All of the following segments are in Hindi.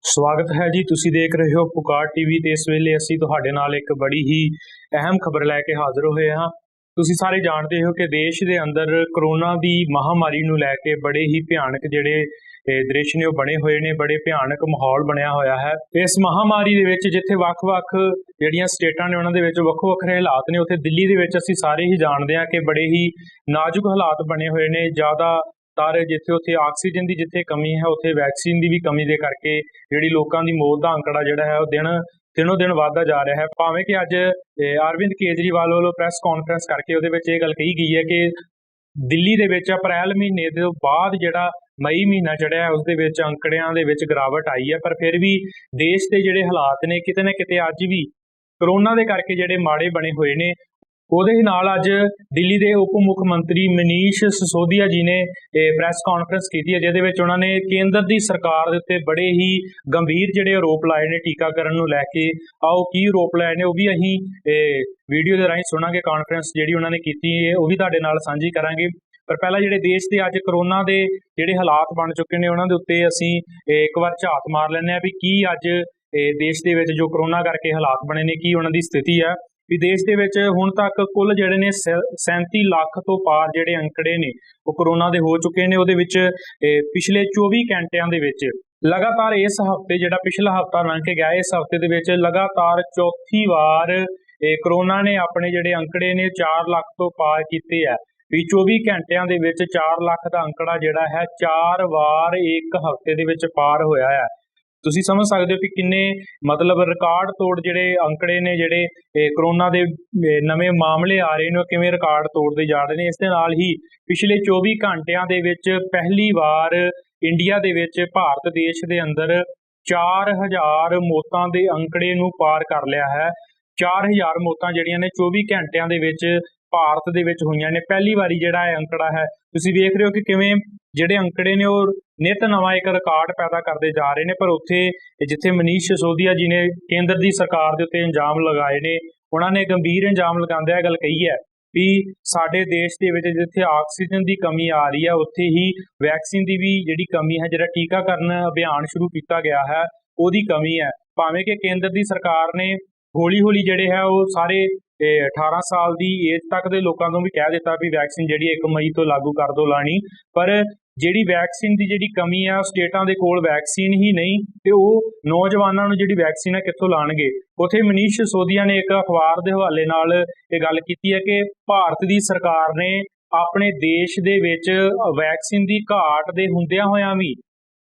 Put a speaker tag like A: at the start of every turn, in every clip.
A: ਸਵਾਗਤ ਹੈ ਜੀ। ਤੁਸੀਂ ਦੇਖ ਰਹੇ ਹੋ ਪੁਕਾਰ ਟੀਵੀ ਤੇ ਇਸ ਵੇਲੇ ਅਸੀਂ ਤੁਹਾਡੇ ਨਾਲ ਇੱਕ ਬੜੀ ਹੀ ਅਹਿਮ ਖਬਰ ਲੈ ਕੇ ਹਾਜ਼ਰ ਹੋਏ ਹਾਂ। ਤੁਸੀਂ ਸਾਰੇ ਜਾਣਦੇ ਹੋ ਕਿ ਦੇਸ਼ ਦੇ ਅੰਦਰ ਕਰੋਨਾ ਦੀ ਮਹਾਮਾਰੀ ਨੂੰ ਲੈ ਕੇ ਬੜੇ ਹੀ ਭਿਆਨਕ ਜਿਹੜੇ ਦ੍ਰਿਸ਼ ਨੇ ਉਹ ਬਣੇ ਹੋਏ ਨੇ, ਬੜੇ ਭਿਆਨਕ ਮਾਹੌਲ ਬਣਿਆ ਹੋਇਆ ਹੈ। ਇਸ ਮਹਾਮਾਰੀ ਦੇ ਵਿੱਚ ਜਿੱਥੇ ਵੱਖ-ਵੱਖ ਜਿਹੜੀਆਂ ਸਟੇਟਾਂ ਨੇ ਉਹਨਾਂ ਦੇ ਵਿੱਚ ਵੱਖੋ ਵੱਖਰੇ ਹਾਲਾਤ ਨੇ, ਉੱਥੇ ਦਿੱਲੀ ਦੇ ਵਿੱਚ ਅਸੀਂ ਸਾਰੇ ਹੀ ਜਾਣਦੇ ਹਾਂ ਕਿ ਬੜੇ ਹੀ ਨਾਜ਼ੁਕ ਹਾਲਾਤ ਬਣੇ ਹੋਏ ਨੇ। ਜ਼ਿਆਦਾਤਰ ਜਿੱਥੇ ਆਕਸੀਜਨ ਦੀ ਜਿੱਥੇ ਕਮੀ ਹੈ, ਉੱਥੇ ਵੈਕਸੀਨ ਦੀ ਵੀ ਕਮੀ ਦੇ ਕਰਕੇ ਜਿਹੜੀ ਲੋਕਾਂ ਦੀ ਮੌਤ ਦਾ ਅੰਕੜਾ ਜਿਹੜਾ ਹੈ ਉਹ ਦਿਨੋਂ ਦਿਨ ਵੱਧਦਾ ਜਾ ਰਿਹਾ ਹੈ। ਭਾਵੇਂ ਕਿ ਅੱਜ ਅਰਵਿੰਦ ਕੇਜਰੀਵਾਲ ਵੱਲੋਂ ਪ੍ਰੈਸ ਕਾਨਫਰੰਸ ਕਰਕੇ ਉਹਦੇ ਵਿੱਚ ਇਹ ਗੱਲ ਕਹੀ ਗਈ ਹੈ ਕਿ ਦਿੱਲੀ ਦੇ ਵਿੱਚ ਅਪ੍ਰੈਲ ਮਹੀਨੇ ਤੋਂ ਬਾਅਦ ਜਿਹੜਾ ਮਈ ਮਹੀਨਾ ਚੜਿਆ ਉਸ ਦੇ ਵਿੱਚ ਅੰਕੜਿਆਂ ਦੇ ਵਿੱਚ ਗਿਰਾਵਟ ਆਈ ਹੈ, ਪਰ ਫਿਰ ਵੀ ਦੇਸ਼ ਦੇ ਜਿਹੜੇ ਹਾਲਾਤ ਨੇ ਕਿਤੇ ਨਾ ਕਿਤੇ ਅੱਜ ਵੀ ਕਰੋਨਾ ਦੇ ਕਰਕੇ ਜਿਹੜੇ ਮਾੜੇ ਬਣੇ ਹੋਏ ਨੇ। ਉਹਦੇ ਨਾਲ ਅੱਜ ਦਿੱਲੀ ਦੇ ਉਪ ਮੁੱਖ ਮੰਤਰੀ ਮਨੀਸ਼ ਸਿਸੋਦੀਆ ਜੀ ਨੇ ਪ੍ਰੈਸ ਕਾਨਫਰੰਸ ਕੀਤੀ ਹੈ, ਜਿਹਦੇ ਵਿੱਚ ਉਹਨਾਂ ਨੇ ਕੇਂਦਰ ਦੀ ਸਰਕਾਰ ਦੇ ਉੱਤੇ ਬੜੇ ਹੀ ਗੰਭੀਰ ਜਿਹੜੇ ਆਰੋਪ ਲਾਏ ਨੇ ਟੀਕਾਕਰਨ ਨੂੰ ਲੈ ਕੇ। ਆਓ ਕੀ ਆਰੋਪ ਲਾਏ ਨੇ ਉਹ ਵੀ ਅਸੀਂ ਵੀਡੀਓ ਦੇ ਰਾਹੀਂ ਸੁਣਾਂਗੇ। ਕਾਨਫਰੰਸ ਜਿਹੜੀ ਉਹਨਾਂ ਨੇ ਕੀਤੀ ਹੈ ਉਹ ਵੀ ਤੁਹਾਡੇ ਨਾਲ ਸਾਂਝੀ ਕਰਾਂਗੇ। ਪਰ ਪਹਿਲਾਂ ਜਿਹੜੇ ਦੇਸ਼ ਦੇ ਅੱਜ ਕਰੋਨਾ ਦੇ ਜਿਹੜੇ ਹਾਲਾਤ ਬਣ ਚੁੱਕੇ ਨੇ ਉਹਨਾਂ ਦੇ ਉੱਤੇ ਅਸੀਂ ਇੱਕ ਵਾਰ ਝਾਤ ਮਾਰ ਲੈਂਦੇ ਹਾਂ ਵੀ ਕੀ ਅੱਜ ਦੇਸ਼ ਦੇ ਵਿੱਚ ਜੋ ਕਰੋਨਾ ਕਰਕੇ ਹਾਲਾਤ ਬਣੇ ਨੇ, ਕੀ ਉਹਨਾਂ ਦੀ ਸਥਿਤੀ ਹੈ। ਵੀ ਦੇਸ਼ ਦੇ ਵਿੱਚ ਹੁਣ ਤੱਕ ਕੁੱਲ ਜਿਹੜੇ ਨੇ 37 ਲੱਖ ਤੋਂ ਪਾਰ ਜਿਹੜੇ ਅੰਕੜੇ ਨੇ ਉਹ ਕਰੋਨਾ ਦੇ ਹੋ ਚੁੱਕੇ ਨੇ। ਉਹਦੇ ਵਿੱਚ ਪਿਛਲੇ 24 ਘੰਟਿਆਂ ਦੇ ਵਿੱਚ ਲਗਾਤਾਰ ਇਸ ਹਫ਼ਤੇ ਜਿਹੜਾ ਪਿਛਲਾ ਹਫ਼ਤਾ ਲੰਘ ਕੇ ਗਿਆ, ਇਸ ਹਫ਼ਤੇ ਦੇ ਵਿੱਚ ਲਗਾਤਾਰ ਚੌਥੀ ਵਾਰ ਕਰੋਨਾ ਨੇ ਆਪਣੇ ਜਿਹੜੇ ਅੰਕੜੇ ਨੇ 4 ਲੱਖ ਤੋਂ ਪਾਰ ਕੀਤੇ ਆ। ਵੀ 24 ਘੰਟਿਆਂ ਦੇ ਵਿੱਚ 4 ਲੱਖ ਦਾ ਅੰਕੜਾ ਜਿਹੜਾ ਹੈ 4 ਵਾਰ ਇੱਕ ਹਫ਼ਤੇ ਦੇ ਵਿੱਚ ਪਾਰ ਹੋਇਆ ਹੈ। ਤੁਸੀਂ ਸਮਝ ਸਕਦੇ ਹੋ ਕਿ ਕਿੰਨੇ ਮਤਲਬ ਰਿਕਾਰਡ ਤੋੜ ਜਿਹੜੇ ਅੰਕੜੇ ਨੇ, ਜਿਹੜੇ ਕਰੋਨਾ ਦੇ ਨਵੇਂ ਮਾਮਲੇ ਆ ਰਹੇ ਨੇ ਉਹ ਕਿਵੇਂ ਰਿਕਾਰਡ ਤੋੜਦੇ ਜਾ ਰਹੇ ਨੇ। ਇਸ ਦੇ ਨਾਲ ਹੀ ਪਿਛਲੇ 24 ਘੰਟਿਆਂ ਦੇ ਵਿੱਚ ਪਹਿਲੀ ਵਾਰ ਇੰਡੀਆ ਦੇ ਵਿੱਚ ਭਾਰਤ ਦੇਸ਼ ਦੇ ਅੰਦਰ 4000 ਮੌਤਾਂ ਦੇ ਅੰਕੜੇ ਨੂੰ ਪਾਰ ਕਰ ਲਿਆ ਹੈ। 4000 ਮੌਤਾਂ ਜਿਹੜੀਆਂ ਨੇ 24 ਘੰਟਿਆਂ ਦੇ ਵਿੱਚ ਭਾਰਤ ਦੇ ਵਿੱਚ ਹੋਈਆਂ ਨੇ। ਪਹਿਲੀ ਵਾਰੀ ਜਿਹੜਾ ਇਹ ਅੰਕੜਾ ਹੈ, ਤੁਸੀਂ ਵੇਖ ਰਹੇ ਹੋ ਕਿ ਕਿਵੇਂ ਜਿਹੜੇ ਅੰਕੜੇ ਨੇ ਉਹ ਨਿਤ ਨਵਾਂ ਇੱਕ ਰਿਕਾਰਡ ਪੈਦਾ ਕਰਦੇ ਜਾ ਰਹੇ ਨੇ। ਪਰ ਉੱਥੇ ਜਿੱਥੇ ਮਨੀਸ਼ ਸਿਸੋਦੀਆ ਜੀ ਨੇ ਕੇਂਦਰ ਦੀ ਸਰਕਾਰ ਦੇ ਉੱਤੇ ਇਲਜ਼ਾਮ ਲਗਾਏ ਨੇ, ਉਹਨਾਂ ਨੇ ਗੰਭੀਰ ਇਲਜ਼ਾਮ ਲਗਾਉਂਦਿਆਂ ਇਹ ਗੱਲ ਕਹੀ ਹੈ ਵੀ ਸਾਡੇ ਦੇਸ਼ ਦੇ ਵਿੱਚ ਜਿੱਥੇ ਆਕਸੀਜਨ ਦੀ ਕਮੀ ਆ ਰਹੀ ਹੈ, ਉੱਥੇ ਹੀ ਵੈਕਸੀਨ ਦੀ ਵੀ ਜਿਹੜੀ ਕਮੀ ਹੈ, ਜਿਹੜਾ ਟੀਕਾਕਰਨ ਅਭਿਆਨ ਸ਼ੁਰੂ ਕੀਤਾ ਗਿਆ ਹੈ ਉਹਦੀ ਕਮੀ ਹੈ। ਭਾਵੇਂ ਕਿ ਕੇਂਦਰ ਦੀ ਸਰਕਾਰ ਨੇ ਹੌਲੀ ਹੌਲੀ ਜਿਹੜੇ ਹੈ ਉਹ ਸਾਰੇ 18 ਸਾਲ ਦੀ ਏਜ ਤੱਕ ਦੇ ਲੋਕਾਂ ਨੂੰ ਵੀ ਕਹਿ ਦਿੱਤਾ ਵੀ ਵੈਕਸੀਨ ਜਿਹੜੀ 1 ਮਈ ਤੋਂ ਲਾਗੂ ਕਰ ਦੋ ਲਾਣੀ, ਪਰ ਜਿਹੜੀ ਵੈਕਸੀਨ ਦੀ ਜਿਹੜੀ ਕਮੀ ਆ, ਸਟੇਟਾਂ ਦੇ ਕੋਲ ਵੈਕਸੀਨ ਹੀ ਨਹੀਂ ਤੇ ਉਹ ਨੌਜਵਾਨਾਂ ਨੂੰ ਜਿਹੜੀ ਵੈਕਸੀਨ ਹੈ ਕਿੱਥੋਂ ਲਾਣਗੇ। ਉੱਥੇ ਮਨੀਸ਼ ਸਿਸੋਦੀਆ ਨੇ ਇੱਕ ਅਖਬਾਰ ਦੇ ਹਵਾਲੇ ਨਾਲ ਇਹ ਗੱਲ ਕੀਤੀ ਹੈ ਕਿ ਭਾਰਤ ਦੀ ਸਰਕਾਰ ਨੇ ਆਪਣੇ ਦੇਸ਼ ਦੇ ਵਿੱਚ ਵੈਕਸੀਨ ਦੀ ਘਾਟ ਦੇ ਹੁੰਦਿਆਂ ਹੋਇਆਂ ਵੀ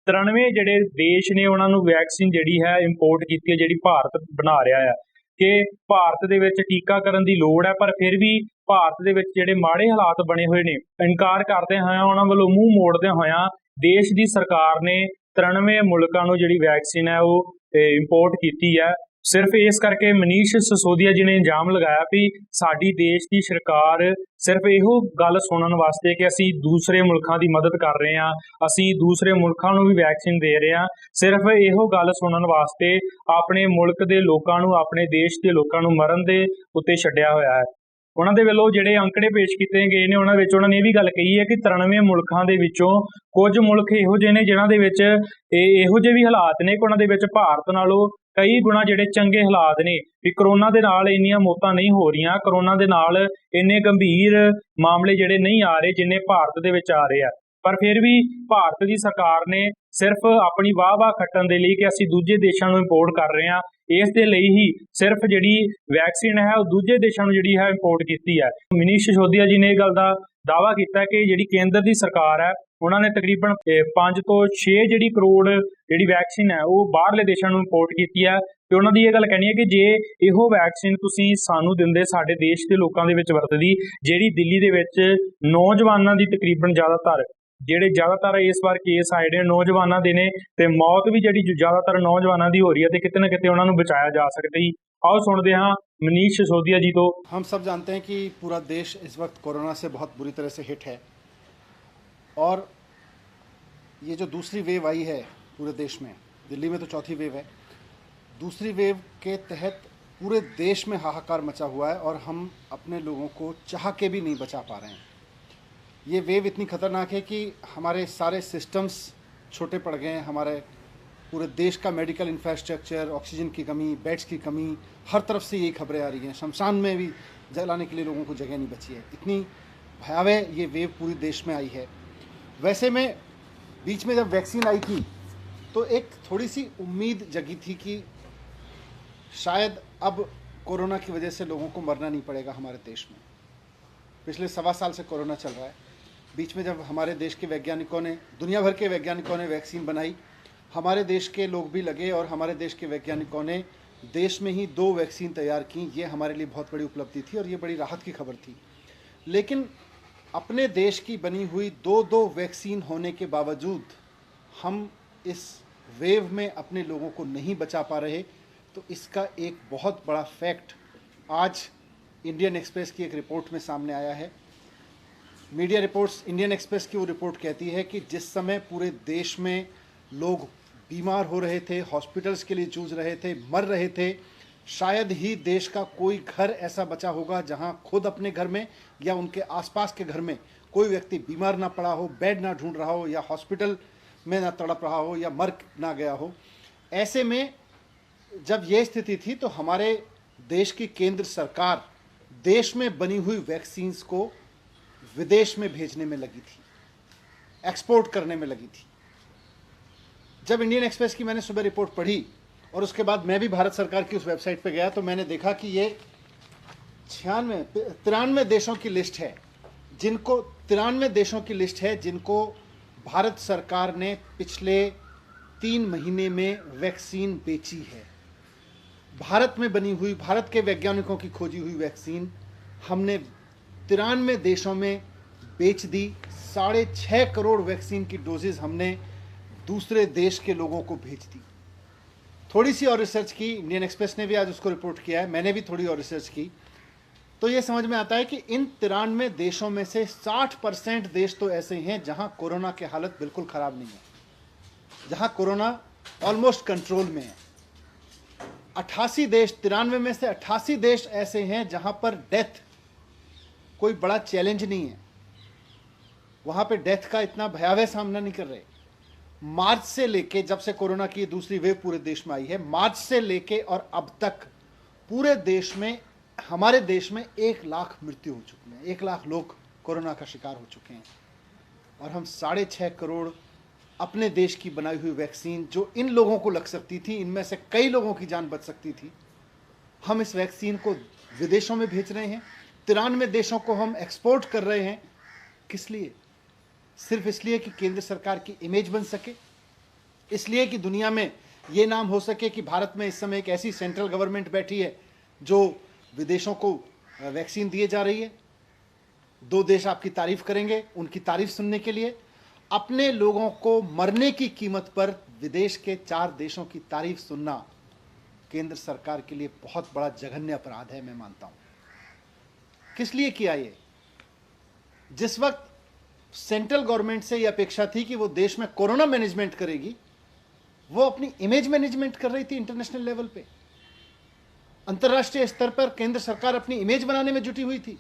A: 93 ਜਿਹੜੇ ਦੇਸ਼ ਨੇ ਉਹਨਾਂ ਨੂੰ ਵੈਕਸੀਨ ਜਿਹੜੀ ਹੈ ਇੰਪੋਰਟ ਕੀਤੀ ਹੈ, ਜਿਹੜੀ ਭਾਰਤ ਬਣਾ ਰਿਹਾ ਹੈ। ਕਿ ਭਾਰਤ ਦੇ ਵਿੱਚ ਟੀਕਾਕਰਨ ਦੀ ਲੋੜ ਹੈ, ਪਰ ਫਿਰ ਵੀ ਭਾਰਤ ਦੇ ਵਿੱਚ ਜਿਹੜੇ ਮਾੜੇ ਹਾਲਾਤ ਬਣੇ ਹੋਏ ਨੇ, ਇਨਕਾਰ ਕਰਦੇ ਹੋਇਆਂ, ਉਹਨਾਂ ਵੱਲੋਂ ਮੂੰਹ ਮੋੜਦੇ ਹੋਇਆਂ ਦੇਸ਼ ਦੀ ਸਰਕਾਰ ਨੇ 93 ਮੁਲਕਾਂ ਨੂੰ ਜਿਹੜੀ ਵੈਕਸੀਨ ਹੈ ਉਹ ਇੰਪੋਰਟ ਕੀਤੀ ਹੈ। ਸਿਰਫ ਇਸ ਕਰਕੇ ਮਨੀਸ਼ ਸਿਸੋਦੀਆ ਜੀ ਨੇ ਇਲਜ਼ਾਮ ਲਗਾਇਆ ਵੀ ਸਾਡੀ ਦੇਸ਼ ਦੀ ਸਰਕਾਰ ਸਿਰਫ ਇਹੋ ਗੱਲ ਸੁਣਨ ਵਾਸਤੇ ਕਿ ਅਸੀਂ ਦੂਸਰੇ ਮੁਲਕਾਂ ਦੀ ਮਦਦ ਕਰ ਰਹੇ ਹਾਂ, ਅਸੀਂ ਦੂਸਰੇ ਮੁਲਕਾਂ ਨੂੰ ਵੀ ਵੈਕਸੀਨ ਦੇ ਰਹੇ ਹਾਂ, ਸਿਰਫ ਇਹੋ ਗੱਲ ਸੁਣਨ ਵਾਸਤੇ ਆਪਣੇ ਮੁਲਕ ਦੇ ਲੋਕਾਂ ਨੂੰ, ਆਪਣੇ ਦੇਸ਼ ਦੇ ਲੋਕਾਂ ਨੂੰ ਮਰਨ ਦੇ ਉੱਤੇ ਛੱਡਿਆ ਹੋਇਆ ਹੈ। ਉਹਨਾਂ ਦੇ ਵੱਲੋਂ ਜਿਹੜੇ ਅੰਕੜੇ ਪੇਸ਼ ਕੀਤੇ ਗਏ ਨੇ ਉਹਨਾਂ ਵਿੱਚ ਉਹਨਾਂ ਨੇ ਇਹ ਵੀ ਗੱਲ ਕਹੀ ਹੈ ਕਿ 93 ਮੁਲਕਾਂ ਦੇ ਵਿੱਚੋਂ ਕੁਝ ਮੁਲਕ ਇਹੋ ਜਿਹੇ ਨੇ ਜਿਨ੍ਹਾਂ ਦੇ ਵਿੱਚ ਇਹੋ ਜਿਹੇ ਵੀ ਹਾਲਾਤ ਨੇ ਕਿ ਉਹਨਾਂ ਦੇ ਵਿੱਚ ਭਾਰਤ ਨਾਲੋਂ ਕਈ ਗੁਣਾ ਜਿਹੜੇ ਚੰਗੇ ਹਾਲਾਤ ਨੇ। ਵੀ ਕਰੋਨਾ ਦੇ ਨਾਲ ਇੰਨੀਆਂ ਮੌਤਾਂ ਨਹੀਂ ਹੋ ਰਹੀਆਂ, ਕਰੋਨਾ ਦੇ ਨਾਲ ਇੰਨੇ ਗੰਭੀਰ ਮਾਮਲੇ ਜਿਹੜੇ ਨਹੀਂ ਆ ਰਹੇ ਜਿੰਨੇ ਭਾਰਤ ਦੇ ਵਿੱਚ ਆ ਰਹੇ ਆ। ਪਰ ਫਿਰ ਵੀ ਭਾਰਤ ਦੀ ਸਰਕਾਰ ਨੇ ਸਿਰਫ ਆਪਣੀ ਵਾਹ ਖੱਟਣ ਦੇ ਲਈ ਕਿ ਅਸੀਂ ਦੂਜੇ ਦੇਸ਼ਾਂ ਨੂੰ ਇੰਪੋਰਟ ਕਰ ਰਹੇ ਹਾਂ, ਇਸ ਦੇ ਲਈ ਹੀ ਸਿਰਫ ਜਿਹੜੀ ਵੈਕਸੀਨ ਹੈ ਉਹ ਦੂਜੇ ਦੇਸ਼ਾਂ ਨੂੰ ਜਿਹੜੀ ਹੈ ਇੰਪੋਰਟ ਕੀਤੀ ਹੈ। ਮਨੀਸ਼ ਸਿਸੋਦੀਆ ਜੀ ਨੇ ਇਹ ਗੱਲ ਦਾ ਦਾਅਵਾ ਕੀਤਾ ਕਿ ਜਿਹੜੀ ਕੇਂਦਰ ਦੀ ਸਰਕਾਰ ਹੈ ਉਹਨਾਂ ਨੇ ਤਕਰੀਬਨ 5 ਤੋਂ 6 ਜਿਹੜੀ ਕਰੋੜ ਜਿਹੜੀ ਵੈਕਸੀਨ ਹੈ ਉਹ ਬਾਹਰਲੇ ਦੇਸ਼ਾਂ ਨੂੰ ਇੰਪੋਰਟ ਕੀਤੀ ਹੈ। ਤੇ ਉਹਨਾਂ ਦੀ ਇਹ ਗੱਲ ਕਹਿਣੀ ਹੈ ਕਿ ਜੇ ਇਹੋ ਵੈਕਸੀਨ ਤੁਸੀਂ ਸਾਨੂੰ ਦਿੰਦੇ, ਸਾਡੇ ਦੇਸ਼ ਦੇ ਲੋਕਾਂ ਦੇ ਵਿੱਚ ਵਰਤਦੀ, ਜਿਹੜੀ ਦਿੱਲੀ ਦੇ ਵਿੱਚ ਨੌਜਵਾਨਾਂ ਦੀ ਤਕਰੀਬਨ ਜ਼ਿਆਦਾਤਰ ਇਸ ਵਾਰ ਕੇਸ ਆਏ ਨੇ ਨੌਜਵਾਨਾਂ ਦੇ ਨੇ, ਤੇ ਮੌਤ ਵੀ ਜਿਹੜੀ ਜ਼ਿਆਦਾਤਰ ਨੌਜਵਾਨਾਂ ਦੀ ਹੋ ਰਹੀ ਹੈ, ਤੇ ਕਿਤੇ ਨਾ ਕਿਤੇ ਉਹਨਾਂ ਨੂੰ ਬਚਾਇਆ ਜਾ ਸਕਦਾ ਹੀ। आओ सुनते हाँ मनीष सिसोदिया जी। तो
B: हम सब जानते हैं कि पूरा देश इस वक्त कोरोना से बहुत बुरी तरह से हिट है, और ये जो दूसरी वेव आई है पूरे देश में, दिल्ली में तो चौथी वेव है, दूसरी वेव के तहत पूरे देश में हाहाकार मचा हुआ है और हम अपने लोगों को चाह के भी नहीं बचा पा रहे हैं। ये वेव इतनी ख़तरनाक है कि हमारे सारे सिस्टम्स छोटे पड़ गए हैं, हमारे पूरे देश का मेडिकल इंफ्रास्ट्रक्चर, ऑक्सीजन की कमी, बेड्स की कमी, हर तरफ से यही खबरें आ रही हैं। शमशान में भी जलाने के लिए लोगों को जगह नहीं बची है। इतनी भयावह ये वेव पूरे देश में आई है। वैसे में बीच में जब वैक्सीन आई थी तो एक थोड़ी सी उम्मीद जगी थी कि शायद अब कोरोना की वजह से लोगों को मरना नहीं पड़ेगा हमारे देश में। पिछले 1.25 साल से कोरोना चल रहा है। बीच में जब हमारे देश के वैज्ञानिकों ने, दुनिया भर के वैज्ञानिकों ने वैक्सीन बनाई, हमारे देश के लोग भी लगे और हमारे देश के वैज्ञानिकों ने देश में ही 2 वैक्सीन तैयार की। ये हमारे लिए बहुत बड़ी उपलब्धि थी और ये बड़ी राहत की खबर थी। लेकिन अपने देश की बनी हुई 2 वैक्सीन होने के बावजूद हम इस वेव में अपने लोगों को नहीं बचा पा रहे। तो इसका एक बहुत बड़ा फैक्ट आज इंडियन एक्सप्रेस की एक रिपोर्ट में सामने आया है। मीडिया रिपोर्ट्स, इंडियन एक्सप्रेस की वो रिपोर्ट कहती है कि जिस समय पूरे देश में लोग बीमार हो रहे थे, हॉस्पिटल्स के लिए जूझ रहे थे, मर रहे थे, शायद ही देश का कोई घर ऐसा बचा होगा जहां खुद अपने घर में या उनके आसपास के घर में कोई व्यक्ति बीमार ना पड़ा हो, बेड ना ढूंढ रहा हो या हॉस्पिटल में ना तड़प रहा हो या मर ना गया हो। ऐसे में जब ये स्थिति थी तो हमारे देश की केंद्र सरकार देश में बनी हुई वैक्सीन्स को विदेश में भेजने में लगी थी, एक्सपोर्ट करने में लगी थी। जब इंडियन एक्सप्रेस की मैंने सुबह रिपोर्ट पढ़ी और उसके बाद मैं भी भारत सरकार की उस वेबसाइट पर गया तो मैंने देखा कि ये 93 देशों की लिस्ट है जिनको भारत सरकार ने पिछले 3 महीने में वैक्सीन बेची है। भारत में बनी हुई, भारत के वैज्ञानिकों की खोजी हुई वैक्सीन हमने 93 देशों में बेच दी। 6.5 करोड़ वैक्सीन की डोजेज हमने दूसरे देश के लोगों को भेज दी। थोड़ी सी और रिसर्च की, इंडियन एक्सप्रेस ने भी आज उसको रिपोर्ट किया है, मैंने भी थोड़ी और रिसर्च की, तो ये समझ में आता है कि इन 93 देशों में से 60% देश तो ऐसे हैं जहां कोरोना की हालत बिल्कुल खराब नहीं है, जहां कोरोना ऑलमोस्ट कंट्रोल में है। 88 देश, 93 में से 88 देश ऐसे हैं जहां पर डेथ कोई बड़ा चैलेंज नहीं है, वहां पे डेथ का इतना भयावह सामना नहीं कर रहे। मार्च से लेके, जब से कोरोना की दूसरी वेव पूरे देश में आई है, मार्च से लेके और अब तक पूरे देश में, हमारे देश में 1 लाख मृत्यु हो चुकी है। 1 लाख लोग कोरोना का शिकार हो चुके हैं और हम 6.5 करोड़ अपने देश की बनाई हुई वैक्सीन, जो इन लोगों को लग सकती थी, इनमें से कई लोगों की जान बच सकती थी, हम इस वैक्सीन को विदेशों में भेज रहे हैं। 93 देशों को हम एक्सपोर्ट कर रहे हैं। किस लिए? सिर्फ इसलिए कि केंद्र सरकार की इमेज बन सके, इसलिए कि दुनिया में ये नाम हो सके कि भारत में इस समय एक ऐसी सेंट्रल गवर्नमेंट बैठी है जो विदेशों को वैक्सीन दिए जा रही है। 2 देश आपकी तारीफ करेंगे, उनकी तारीफ सुनने के लिए अपने लोगों को मरने की कीमत पर विदेश के 4 देशों की तारीफ सुनना केंद्र सरकार के लिए बहुत बड़ा जघन्य अपराध है, मैं मानता हूं। किस लिए किया ये? जिस वक्त सेंट्रल गवर्नमेंट से यह अपेक्षा थी कि वो देश में कोरोना मैनेजमेंट करेगी, वो अपनी इमेज मैनेजमेंट कर रही थी इंटरनेशनल लेवल पे। अंतर्राष्ट्रीय स्तर पर केंद्र सरकार अपनी इमेज बनाने में जुटी हुई थी।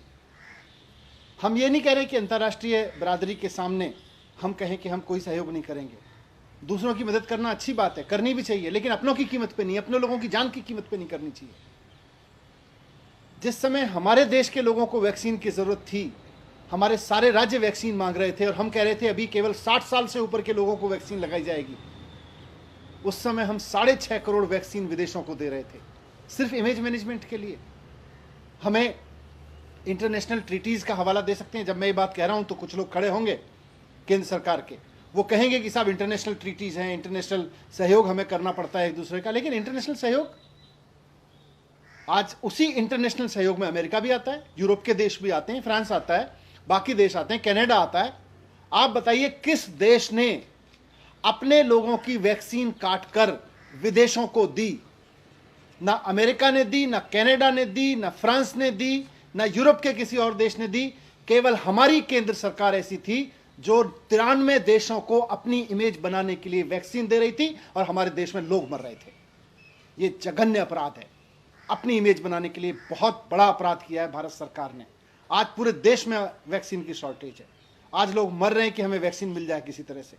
B: हम ये नहीं कह रहे कि अंतर्राष्ट्रीय बरादरी के सामने हम कहें कि हम कोई सहयोग नहीं करेंगे। दूसरों की मदद करना अच्छी बात है, करनी भी चाहिए, लेकिन अपनों की कीमत पे नहीं, अपने लोगों की जान की कीमत पे नहीं करनी चाहिए। जिस समय हमारे देश के लोगों को वैक्सीन की जरूरत थी, हमारे सारे राज्य वैक्सीन मांग रहे थे और हम कह रहे थे अभी केवल 60 साल से ऊपर के लोगों को वैक्सीन लगाई जाएगी, उस समय हम 6.5 करोड़ वैक्सीन विदेशों को दे रहे थे, सिर्फ इमेज मैनेजमेंट के लिए। हमें इंटरनेशनल ट्रीटीज का हवाला दे सकते हैं। जब मैं ये बात कह रहा हूं तो कुछ लोग खड़े होंगे केंद्र सरकार के, वो कहेंगे कि साहब इंटरनेशनल ट्रीटीज हैं, इंटरनेशनल सहयोग हमें करना पड़ता है एक दूसरे का। लेकिन इंटरनेशनल सहयोग, आज उसी इंटरनेशनल सहयोग में अमेरिका भी आता है, यूरोप के देश भी आते हैं, फ्रांस आता है, बाकी देश आते हैं, कनाडा आता है। आप बताइए किस देश ने अपने लोगों की वैक्सीन काटकर विदेशों को दी? ना अमेरिका ने दी, ना कनाडा ने दी, ना फ्रांस ने दी, ना यूरोप के किसी और देश ने दी। केवल हमारी केंद्र सरकार ऐसी थी जो 93 देशों को अपनी इमेज बनाने के लिए वैक्सीन दे रही थी और हमारे देश में लोग मर रहे थे। ये जघन्य अपराध है। अपनी इमेज बनाने के लिए बहुत बड़ा अपराध किया है भारत सरकार ने। आज पूरे देश में वैक्सीन की शॉर्टेज है। आज लोग मर रहे हैं कि हमें वैक्सीन मिल जाए किसी तरह से।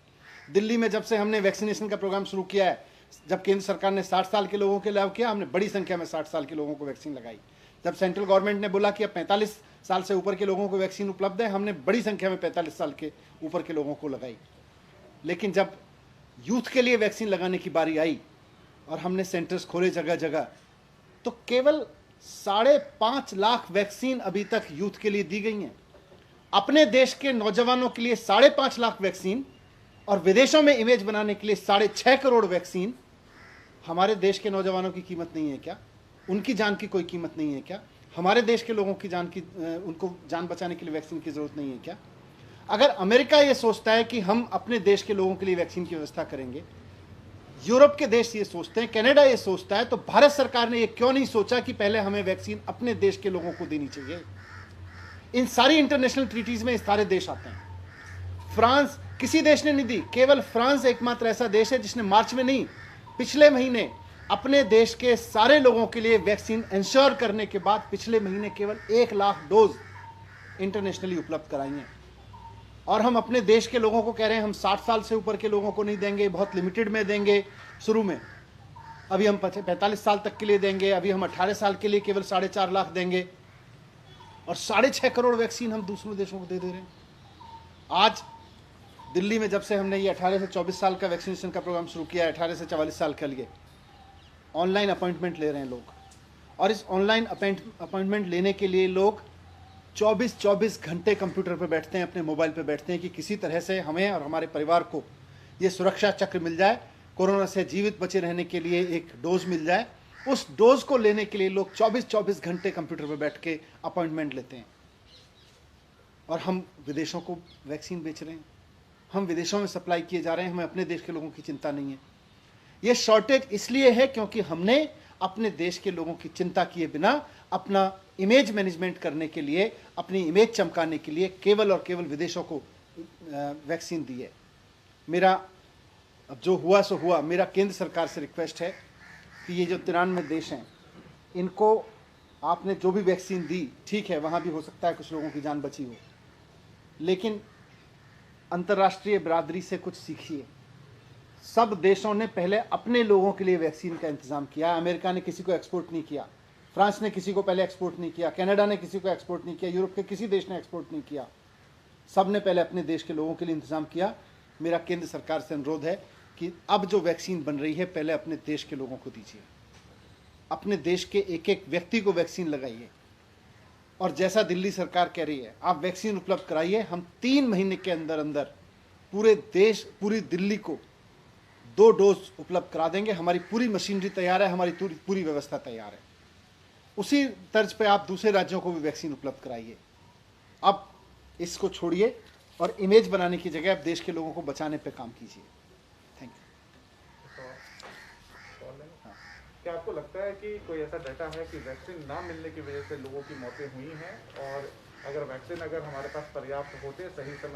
B: दिल्ली में जब से हमने वैक्सीनेशन का प्रोग्राम शुरू किया है, जब केंद्र सरकार ने 60 साल के लोगों के लिए किया, हमने बड़ी संख्या में 60 साल के लोगों को वैक्सीन लगाई। जब सेंट्रल गवर्नमेंट ने बोला कि अब 45 साल से ऊपर के लोगों को वैक्सीन उपलब्ध है, हमने बड़ी संख्या में 45 साल के ऊपर के लोगों को लगाई। लेकिन जब यूथ के लिए वैक्सीन लगाने की बारी आई और हमने सेंटर्स खोले जगह जगह, तो केवल 5.5 लाख वैक्सीन अभी तक यूथ के लिए दी गई हैं। अपने देश के नौजवानों के लिए 5.5 लाख वैक्सीन और विदेशों में इमेज बनाने के लिए 6.5 करोड़ वैक्सीन। हमारे देश के नौजवानों की कीमत नहीं है क्या? उनकी जान की कोई कीमत नहीं है क्या? हमारे देश के लोगों की उनको जान बचाने के लिए वैक्सीन की जरूरत नहीं है क्या? अगर अमेरिका ये सोचता है कि हम अपने देश के लोगों के लिए वैक्सीन की व्यवस्था करेंगे, यूरोप के देश ये सोचते हैं, कनाडा ये सोचता है, तो भारत सरकार ने ये क्यों नहीं सोचा कि पहले हमें वैक्सीन अपने देश के लोगों को देनी चाहिए? इन सारी इंटरनेशनल ट्रीटीज में सारे देश आते हैं। फ्रांस, किसी देश ने नहीं दी, केवल फ्रांस एकमात्र ऐसा देश है जिसने मार्च में नहीं, पिछले महीने अपने देश के सारे लोगों के लिए वैक्सीन इंश्योर करने के बाद पिछले महीने केवल 1 लाख डोज इंटरनेशनली उपलब्ध कराई हैं। और हम अपने देश के लोगों को कह रहे हैं हम 60 साल से ऊपर के लोगों को नहीं देंगे, बहुत लिमिटेड में देंगे शुरू में, अभी हम 45 साल तक के लिए देंगे, अभी हम 18 साल के लिए केवल 4.5 लाख देंगे, और 6.5 करोड़ वैक्सीन हम दूसरों देशों को दे रहे हैं। आज दिल्ली में जब से हमने ये 18 से 24 साल का वैक्सीनेशन का प्रोग्राम शुरू किया है, 18 से 44 साल के लिए ऑनलाइन अपॉइंटमेंट ले रहे हैं लोग, और इस ऑनलाइन अपॉइंटमेंट लेने के लिए लोग 24 घंटे कंप्यूटर पर बैठते हैं, अपने मोबाइल पर बैठते हैं कि किसी तरह से हमें और हमारे परिवार को ये सुरक्षा चक्र मिल जाए, कोरोना से जीवित बचे रहने के लिए एक डोज मिल जाए। उस डोज को लेने के लिए लोग 24 घंटे कंप्यूटर पर बैठ के अपॉइंटमेंट लेते हैं। और हम विदेशों को वैक्सीन बेच रहे हैं, हम विदेशों में सप्लाई किए जा रहे हैं, हमें अपने देश के लोगों की चिंता नहीं है। ये शॉर्टेज इसलिए है क्योंकि हमने अपने देश के लोगों की चिंता किए बिना अपना इमेज मैनेजमेंट करने के लिए, अपनी इमेज चमकाने के लिए केवल और केवल विदेशों को वैक्सीन दी है। मेरा अब जो हुआ सो हुआ, मेरा केंद्र सरकार से रिक्वेस्ट है कि ये जो 93 देश हैं, इनको आपने जो भी वैक्सीन दी, ठीक है, वहाँ भी हो सकता है कुछ लोगों की जान बची हो, लेकिन अंतर्राष्ट्रीय बिरादरी से कुछ सीखिए। सब देशों ने पहले अपने लोगों के लिए वैक्सीन का इंतजाम किया। अमेरिका ने किसी को एक्सपोर्ट नहीं किया, फ्रांस ने किसी को पहले एक्सपोर्ट नहीं किया, कनाडा ने किसी को एक्सपोर्ट नहीं किया, यूरोप के किसी देश ने एक्सपोर्ट नहीं किया। सब ने पहले अपने देश के लोगों के लिए इंतजाम किया। मेरा केंद्र सरकार से अनुरोध है कि अब जो वैक्सीन बन रही है पहले अपने देश के लोगों को दीजिए, अपने देश के एक एक व्यक्ति को वैक्सीन लगाइए। और जैसा दिल्ली सरकार कह रही है, आप वैक्सीन उपलब्ध कराइए। हम 3 महीने के अंदर अंदर पूरे देश, पूरी दिल्ली को 2 डोज उपलब्ध करा देंगे। हमारी पूरी मशीनरी तैयार है, हमारी पूरी व्यवस्था तैयार है। उसी तर्ज पे आप दूसरे राज्यों को भी वैक्सीन उपलब्ध कराइए। अब इसको छोड़िए और इमेज बनाने की जगह आप देश के लोगों को बचाने पे काम कीजिए। Thank you.
C: क्या आपको लगता है कि कोई ऐसा डाटा है कि वैक्सीन ना मिलने की वजह से लोगों की मौतें हुई हैं, और अगर वैक्सीन हमारे पास पर्याप्त होते सही समय